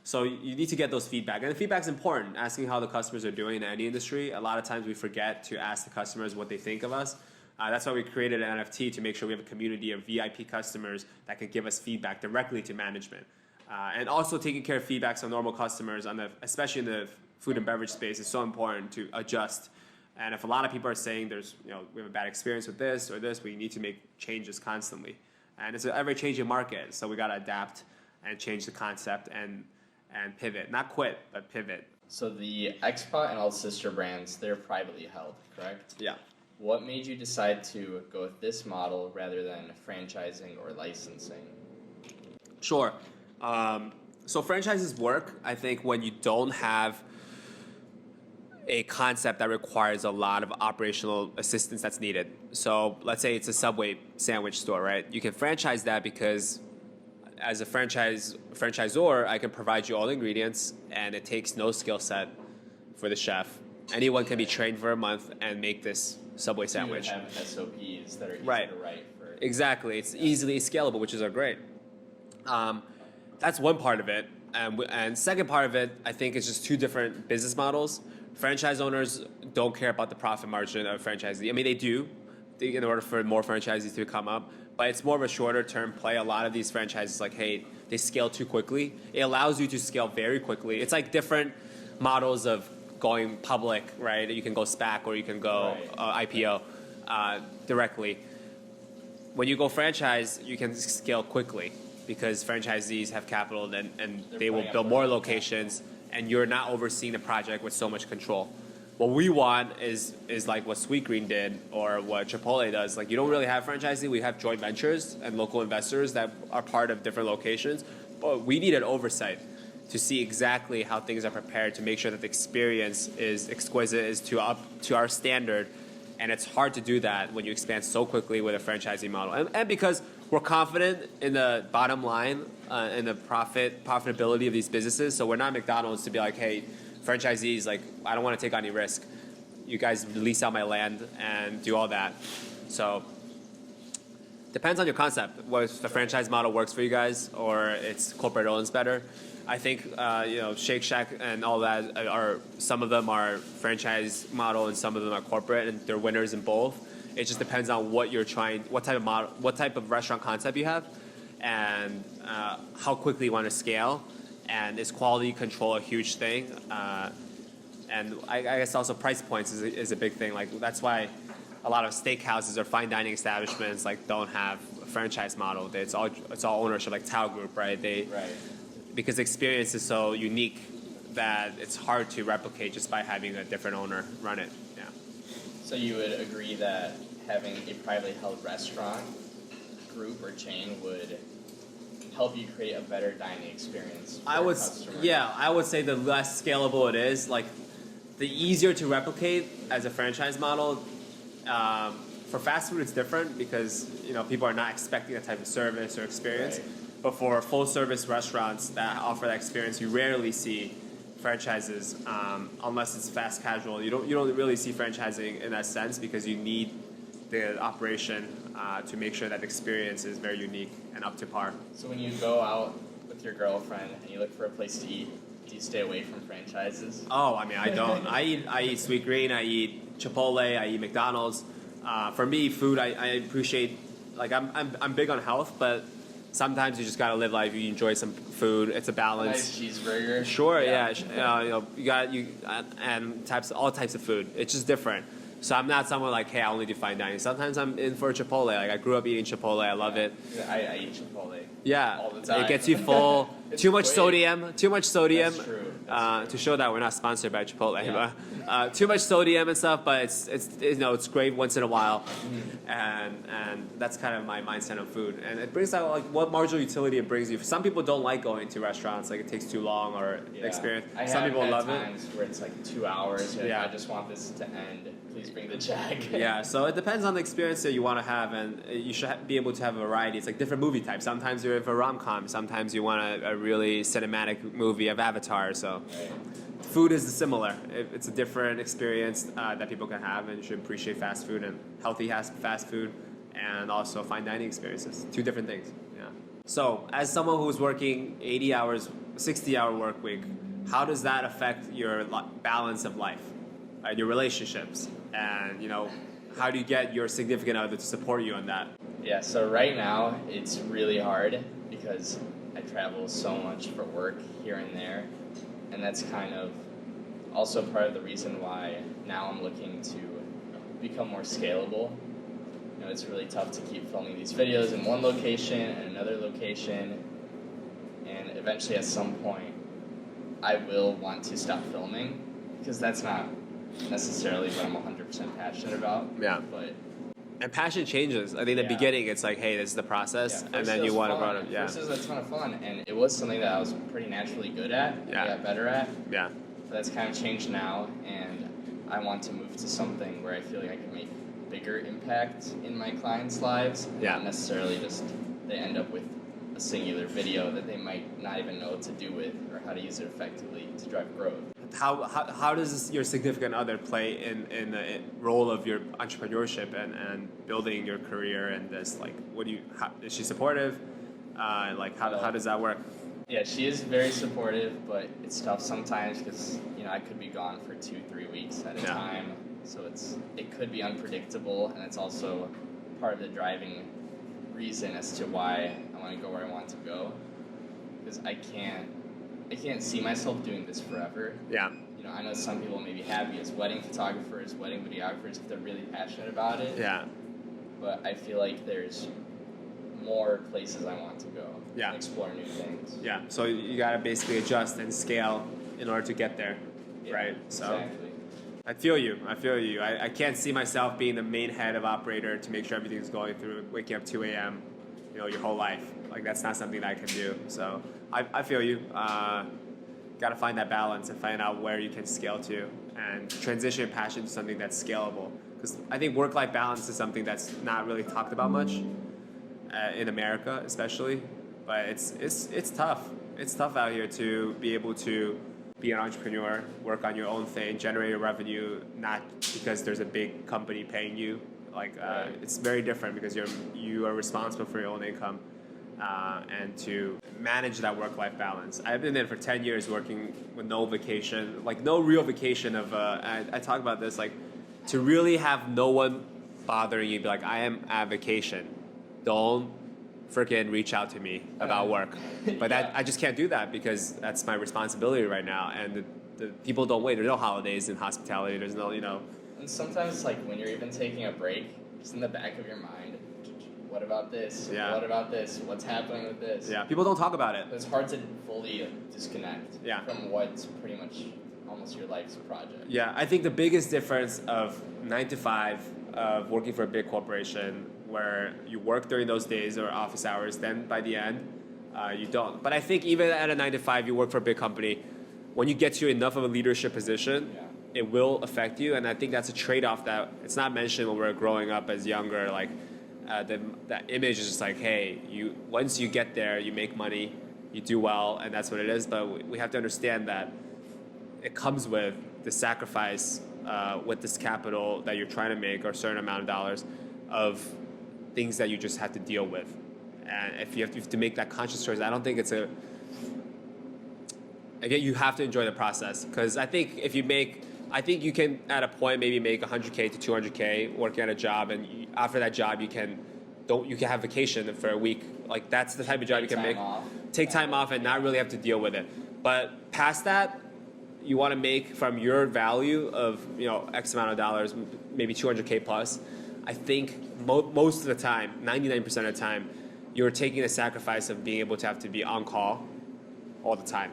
So you need to get those feedback, and the feedback's important. Asking how the customers are doing in any industry. A lot of times we forget to ask the customers what they think of us. That's why we created an NFT to make sure we have a community of VIP customers that can give us feedback directly to management. And also taking care of feedbacks on normal customers, especially in the food and beverage space, is so important to adjust. And if a lot of people are saying we have a bad experience with this or this, we need to make changes constantly. And it's an ever-changing market, so we got to adapt and change the concept and pivot. Not quit, but pivot.
So the Xpot and all sister brands, they're privately held, correct?
Yeah.
What made you decide to go with this model rather than franchising or licensing?
Sure. So franchises work, I think, when you don't have a concept that requires a lot of operational assistance that's needed. So let's say it's a Subway sandwich store, right? You can franchise that because as a franchisor, I can provide you all the ingredients, and it takes no skill set for the chef. Anyone can be trained for a month and make this Subway sandwich.
You have SOPs that are easy to write for.
Exactly. It's easily scalable, which is great. That's one part of it. And second part of it, I think, is just two different business models. Franchise owners don't care about the profit margin of franchisee. I mean, they do in order for more franchisees to come up, but it's more of a shorter term play. A lot of these franchises, like, hey, they scale too quickly. It allows you to scale very quickly. It's like different models of going public, right? You can go SPAC or you can go IPO directly. When you go franchise, you can scale quickly because franchisees have capital and they will build more locations, and you're not overseeing the project with so much control. What we want is like what Sweetgreen did or what Chipotle does. Like, you don't really have franchising. We have joint ventures and local investors that are part of different locations. But we need an oversight to see exactly how things are prepared to make sure that the experience is exquisite, is up to our standard. And it's hard to do that when you expand so quickly with a franchising model. And because we're confident in the bottom line, in the profitability of these businesses. So we're not McDonald's to be like, hey, franchisees, like, I don't want to take on any risk. You guys lease out my land and do all that. So depends on your concept. Whether the franchise model works for you guys or it's corporate owns better. I think Shake Shack and all that are, some of them are franchise model and some of them are corporate, and they're winners in both. It just depends on what you're trying, what type of model, what type of restaurant concept you have, and how quickly you want to scale. And is quality control a huge thing? And I guess also price points is a big thing. Like, that's why a lot of steakhouses or fine dining establishments like don't have a franchise model. It's all ownership, like Tao Group, right? Because the experience is so unique that it's hard to replicate just by having a different owner run it. Yeah.
So you would agree that having a privately held restaurant group or chain would help you create a better dining experience for customers?
Yeah, I would say the less scalable it is, like the easier to replicate as a franchise model. For fast food, it's different because people are not expecting that type of service or experience.
Right.
But for full service restaurants that offer that experience, you rarely see franchises unless it's fast casual. You don't really see franchising in that sense because you need the operation to make sure that the experience is very unique and up to par.
So when you go out with your girlfriend and you look for a place to eat, do you stay away from franchises?
Oh, I mean, I don't. I eat Sweetgreen, I eat Chipotle, I eat McDonald's. For me, food, I appreciate. Like, I'm big on health, but sometimes you just gotta live life. You enjoy some food. It's a balance.
Nice cheeseburger.
Sure, yeah. And all types of food. It's just different. So I'm not someone like, hey, I only do fine dining. Sometimes I'm in for Chipotle. Like, I grew up eating Chipotle. I love it.
I eat Chipotle.
Yeah,
all the time.
it gets you full. Too much
quick.
sodium. Too much sodium.
That's true.
To show that we're not sponsored by Chipotle.
Yeah.
But, too much sodium and stuff, but it's great once in a while, and that's kind of my mindset on food. And it brings out like what marginal utility it brings you. Some people don't like going to restaurants, like it takes too long or experience. Some people love it.
Times where it's like 2 hours. Like,
Yeah.
I just want this to end. Please bring the check.
Yeah, so it depends on the experience that you want to have, and you should be able to have a variety. It's like different movie types. Sometimes you're in for rom-com. Sometimes you want a really cinematic movie of Avatar. So
Right.
food is similar. It's a different experience that people can have, and you should appreciate fast food and healthy fast food, and also fine dining experiences. Two different things. Yeah. So as someone who's working 80 hours, 60-hour work week, how does that affect your balance of life, your relationships, and how do you get your significant other to support you on that?
Yeah, so right now it's really hard because I travel so much for work here and there, and that's kind of also part of the reason why now I'm looking to become more scalable. It's really tough to keep filming these videos in one location and another location, and eventually at some point I will want to stop filming because that's not necessarily what I'm 100% passionate about.
Yeah.
But
And passion changes. I think in the beginning it's like, hey, this is the process, and then you want to run it. Yeah.
First it was a ton of fun, and it was something that I was pretty naturally good at.
Yeah.
I got better at.
Yeah.
But that's kind of changed now, and I want to move to something where I feel like I can make bigger impact in my clients' lives.
Yeah.
Not necessarily just they end up with a singular video that they might not even know what to do with or how to use it effectively to drive growth.
How does your significant other play in the role of your entrepreneurship and building your career and this, like, is she supportive? How does that work?
Yeah, she is very supportive, but it's tough sometimes because I could be gone for 2-3 weeks at a time, so it could be unpredictable, and it's also part of the driving reason as to why I want to go where I want to go, because I can't see myself doing this forever.
Yeah.
I know some people may be happy as wedding photographers, wedding videographers if they're really passionate about it.
Yeah.
But I feel like there's more places I want to go.
Yeah.
And explore new things.
Yeah. So you gotta basically adjust and scale in order to get there, right? So
exactly.
I feel you. I can't see myself being the main head of operator to make sure everything's going through, waking up 2 a.m., your whole life. Like, that's not something that I can do. So I feel you. Got to find that balance and find out where you can scale to and transition passion to something that's scalable. Because I think work-life balance is something that's not really talked about much in America, especially. But it's tough. It's tough out here to be able to be an entrepreneur, work on your own thing, generate a revenue, not because there's a big company paying you. It's very different because you are responsible for your own income. And to manage that work-life balance. I've been in for 10 years working with no vacation, like no real vacation of, I talk about this, like to really have no one bothering you, be like, I am at vacation. Don't freaking reach out to me about work. But I just can't do that because that's my responsibility right now. And the people don't wait. There's no holidays in hospitality. There's no,
And sometimes, like, when you're even taking a break, just in the back of your mind, what about this?
Yeah.
What about this? What's happening with this?
Yeah, people don't talk about it.
It's hard to fully disconnect
Yeah.
from what's pretty much almost your life's project.
Yeah, I think the biggest difference of 9 to 5 of working for a big corporation where you work during those days or office hours, then by the end, you don't. But I think even at a 9 to 5, you work for a big company, when you get to enough of a leadership position, it will affect you. And I think that's a trade-off that it's not mentioned when we're growing up as younger. Like, that image is just like, hey, once you get there, you make money, you do well, and that's what it is. But we have to understand that it comes with the sacrifice with this capital that you're trying to make, or a certain amount of dollars, of things that you just have to deal with. And if you have to make that conscious choice, I don't think it's again, you have to enjoy the process. Because I think I think you can, at a point, maybe make 100K to 200K working at a job, and after that job, you can have vacation for a week. Like, that's the type of job you can make. Take time off and not really have to deal with it. But past that, you want to make from your value of X amount of dollars, maybe 200K plus. I think most of the time, 99% of the time, you're taking the sacrifice of being able to have to be on call all the time.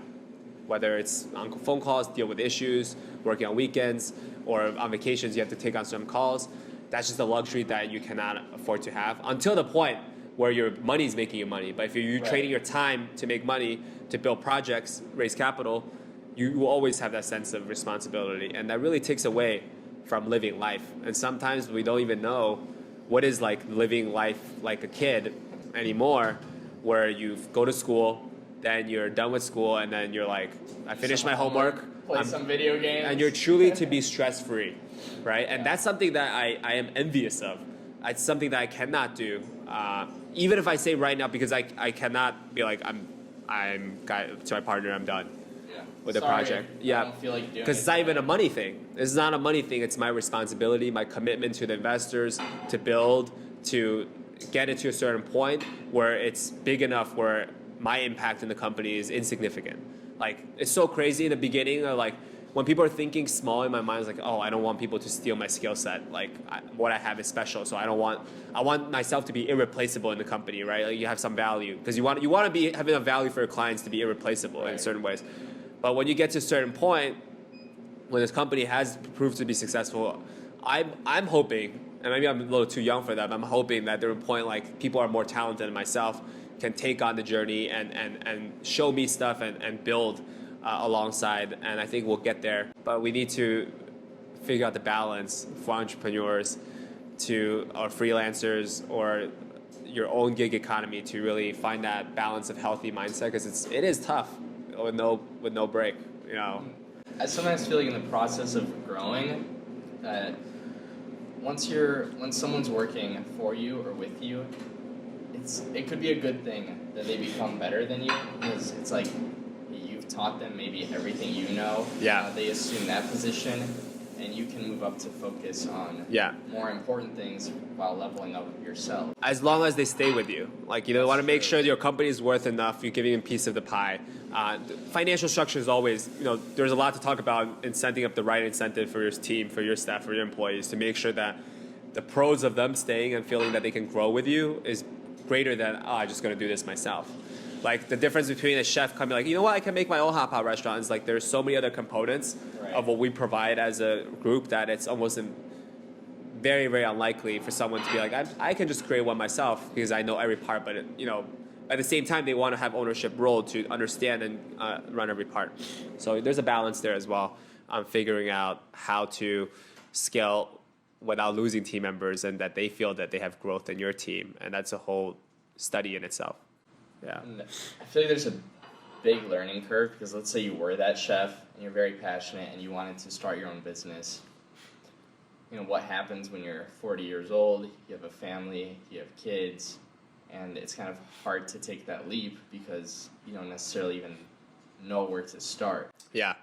Whether it's on phone calls, deal with issues, working on weekends, or on vacations, you have to take on some calls. That's just a luxury that you cannot afford to have until the point where your money is making you money. But if you're trading your time to make money, to build projects, raise capital, you will always have that sense of responsibility. And that really takes away from living life. And sometimes we don't even know what is like living life like a kid anymore, where you go to school, then you're done with school, and then you're like, I finished my homework.
Play some video games.
And you're truly to be stress-free, right? And that's something that I am envious of. It's something that I cannot do. Even if I say right now, because I cannot be like, to my partner, I'm done with the project.
I don't feel like doing it.
Because it's not even a money thing. It's not a money thing. It's my responsibility, my commitment to the investors, to build, to get it to a certain point where it's big enough where my impact in the company is insignificant. Like, it's so crazy in the beginning, like, when people are thinking small in my mind, it's like, oh, I don't want people to steal my skill set. Like, what I have is special, so I want myself to be irreplaceable in the company, right? Like, you have some value, because you want to be having a value for your clients to be irreplaceable in certain ways. But when you get to a certain point, when this company has proved to be successful, I'm hoping, and maybe I'm a little too young for that, but I'm hoping that there's a point like people are more talented than myself, can take on the journey and show me stuff and build alongside, and I think we'll get there. But we need to figure out the balance for entrepreneurs or freelancers or your own gig economy to really find that balance of healthy mindset, because it is tough with no break, you know.
I sometimes feel like in the process of growing that when someone's working for you or with you, it could be a good thing that they become better than you, because it's like you've taught them maybe everything you know. They assume that position, and you can move up to focus on more important things while leveling up yourself. As
long as they stay with you. Like, you want to make sure your company is worth enough, you're giving them a piece of the pie. Financial structure is always, there's a lot to talk about in setting up the right incentive for your team, for your staff, for your employees, to make sure that the pros of them staying and feeling that they can grow with you is greater than, I'm just going to do this myself. Like, the difference between a chef coming like, you know what, I can make my own hot pot restaurant, is like there's so many other components of what we provide as a group that it's almost very, very unlikely for someone to be like, I can just create one myself because I know every part, but at the same time, they want to have ownership role to understand and run every part. So there's a balance there as well on figuring out how to scale without losing team members and that they feel that they have growth in your team. And that's a whole study in itself. Yeah.
And I feel like there's a big learning curve, because let's say you were that chef and you're very passionate and you wanted to start your own business. What happens when you're 40 years old, you have a family, you have kids, and it's kind of hard to take that leap because you don't necessarily even know where to start.
Yeah.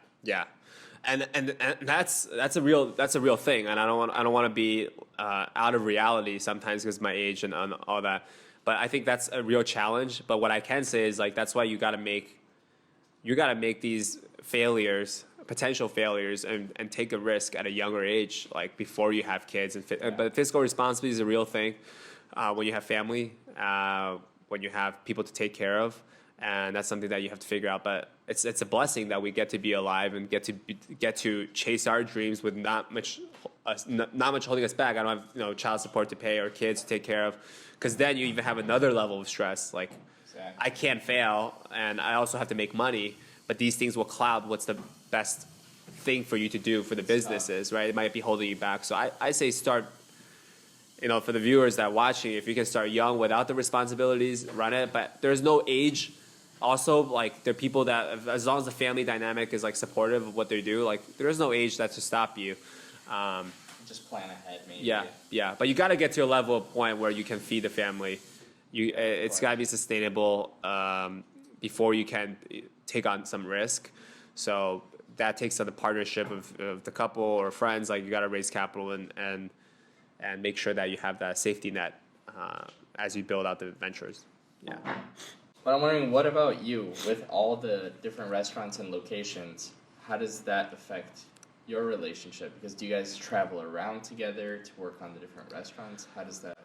And that's a real thing, and I don't want to be out of reality sometimes because of my age and all that. But I think that's a real challenge. But what I can say is, like, that's why you got to make these potential failures, and take a risk at a younger age, like before you have kids. But fiscal responsibility is a real thing when you have family, when you have people to take care of. And that's something that you have to figure out. But it's a blessing that we get to be alive and get to chase our dreams with not much holding us back. I don't have child support to pay or kids to take care of, because then you even have another level of stress. Like, I can't fail, and I also have to make money. But these things will cloud what's the best thing for you to do for the businesses, right? It might be holding you back. So I say start. For the viewers that are watching, if you can start young without the responsibilities, run it. But there's no age. Also, like, there are people that, as long as the family dynamic is like supportive of what they do, like, there's no age that to stop you.
Just plan ahead, maybe.
Yeah. But you got to get to a level of point where you can feed the family. It's got to be sustainable before you can take on some risk. So that takes on the partnership of the couple or friends. Like, you got to raise capital and make sure that you have that safety net as you build out the ventures. Yeah.
But I'm wondering, what about you? With all the different restaurants and locations, how does that affect your relationship? Because do you guys travel around together to work on the different restaurants? How does that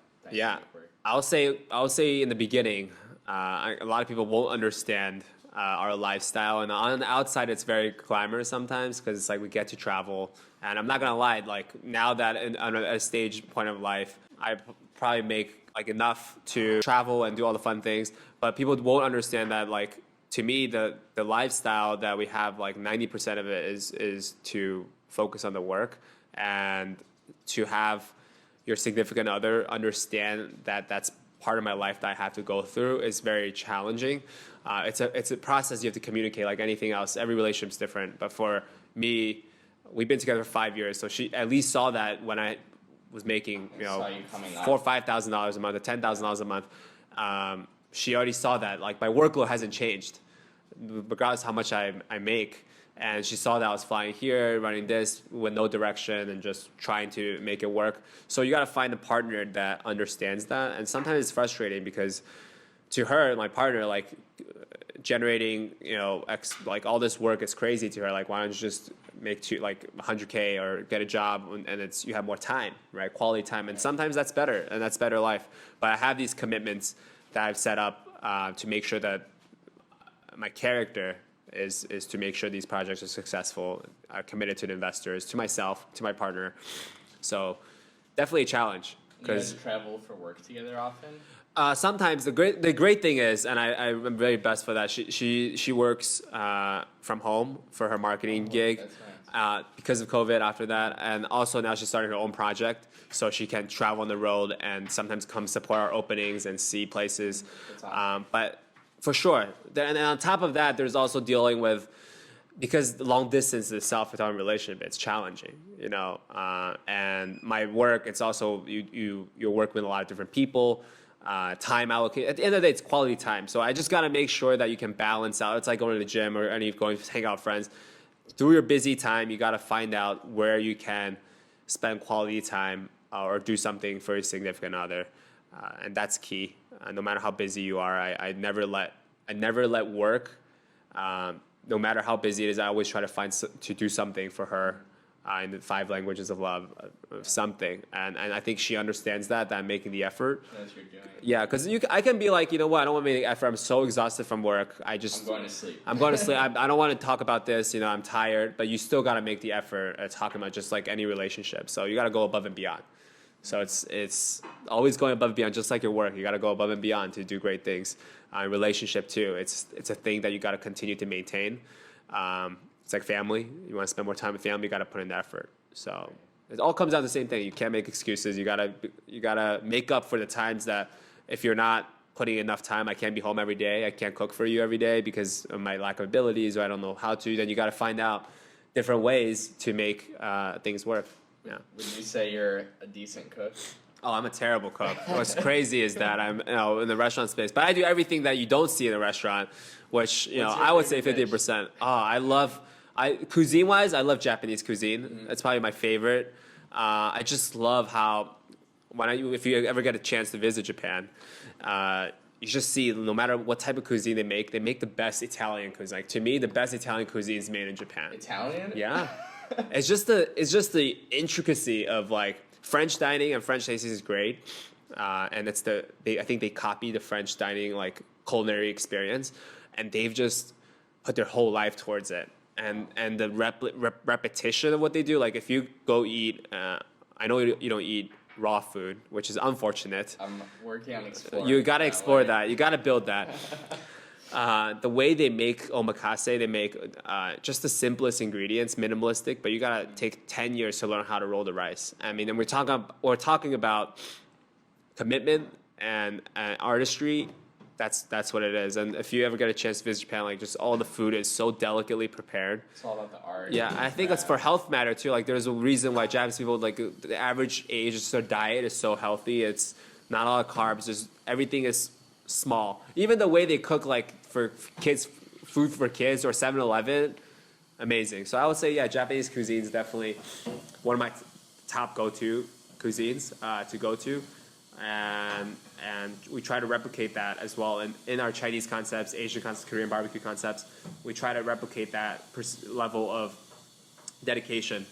work?
I'll say in the beginning, a lot of people won't understand our lifestyle. And on the outside, it's very glamorous sometimes because it's like we get to travel. And I'm not gonna lie, like now that I'm at a stage point of life, I probably make like enough to travel and do all the fun things. But people won't understand that, like, to me, the lifestyle that we have, like 90% of it is to focus on the work and to have your significant other understand that that's part of my life that I have to go through is very challenging. It's a process you have to communicate like anything else. Every relationship's different. But for me, we've been together for 5 years, so she at least saw that when I was making, you know, $4,000 or $5,000 a month or $10,000 a month. She already saw that like my workload hasn't changed, regardless how much I make. And she saw that I was flying here, running this with no direction and just trying to make it work. So you got to find a partner that understands that. And sometimes it's frustrating because to her, my partner, like generating, you know, like all this work is crazy to her. Like, why don't you just make 100K or get a job and you have more time, right? Quality time. And sometimes that's better and that's better life. But I have these commitments that I've set up to make sure that my character is to make sure these projects are successful, are committed to the investors, to myself, to my partner. So definitely a challenge.
You guys travel for work together often?
Sometimes the great thing is, and I'm very blessed for that. She works from home for her marketing gig.
That's nice.
Because of COVID after that, and also now she's starting her own project, so she can travel on the road and sometimes come support our openings and see places.
Awesome.
But for sure. And on top of that, there's also dealing with, because long distance itself without a relationship, it's challenging, you know. And my work, it's also, you're working with a lot of different people, time allocated. At the end of the day, it's quality time. So I just got to make sure that you can balance out. It's like going to the gym or going to hang out with friends. Through your busy time, you got to find out where you can spend quality time or do something for your significant other. And that's key. No matter how busy you are, I never let work. No matter how busy it is, I always try to do something for her in the 5 languages of love, something. And I think she understands that I'm making the effort.
That's what you're doing.
Yeah, because I can be like, you know what, I don't want to make the effort. I'm so exhausted from work. I'm
going to sleep.
I'm going to sleep. I don't want to talk about this. You know, I'm tired. But you still got to make the effort talking about just like any relationship. So you got to go above and beyond. So it's always going above and beyond, just like your work. You got to go above and beyond to do great things. Relationship too. It's a thing that you got to continue to maintain. It's like family. You want to spend more time with family, you got to put in the effort. So it all comes down to the same thing. You can't make excuses. You gotta make up for the times that if you're not putting enough time, I can't be home every day. I can't cook for you every day because of my lack of abilities or I don't know how to. Then you got to find out different ways to make things work. Yeah.
Would you say you're a decent cook?
Oh, I'm a terrible cook. What's crazy is that I'm in the restaurant space, but I do everything that you don't see in a restaurant, which I would say 50%. Oh, cuisine wise, I love Japanese cuisine. Mm-hmm. That's probably my favorite. I just love how if you ever get a chance to visit Japan, you just see no matter what type of cuisine they make the best Italian cuisine. Like, to me, the best Italian cuisine is made in Japan.
Italian?
Yeah. It's just the intricacy of like French dining, and French tasting is great, and I think they copy the French dining like culinary experience, and they've just put their whole life towards it, and the repetition of what they do. Like if you go eat, I know you don't eat raw food, which is unfortunate.
I'm working on exploring.
You got to explore that. You got to build that. The way they make omakase, they make just the simplest ingredients, minimalistic, but you gotta take 10 years to learn how to roll the rice. I mean, and we're talking about commitment and artistry. That's what it is. And if you ever get a chance to visit Japan, like just all the food is so delicately prepared.
It's all about the art.
Yeah, I think it's for health matter too. Like there's a reason why Japanese people, like the average age of their diet is so healthy. It's not a lot of carbs. Everything is small. Even the way they cook, like for kids, food for kids or 7-Eleven, amazing. So I would say, yeah, Japanese cuisine is definitely one of my top go-to cuisines to go to, and we try to replicate that as well in our Chinese concepts, Asian concepts, Korean barbecue concepts. We try to replicate that level of dedication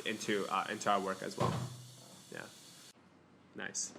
into our work as well. Yeah, nice.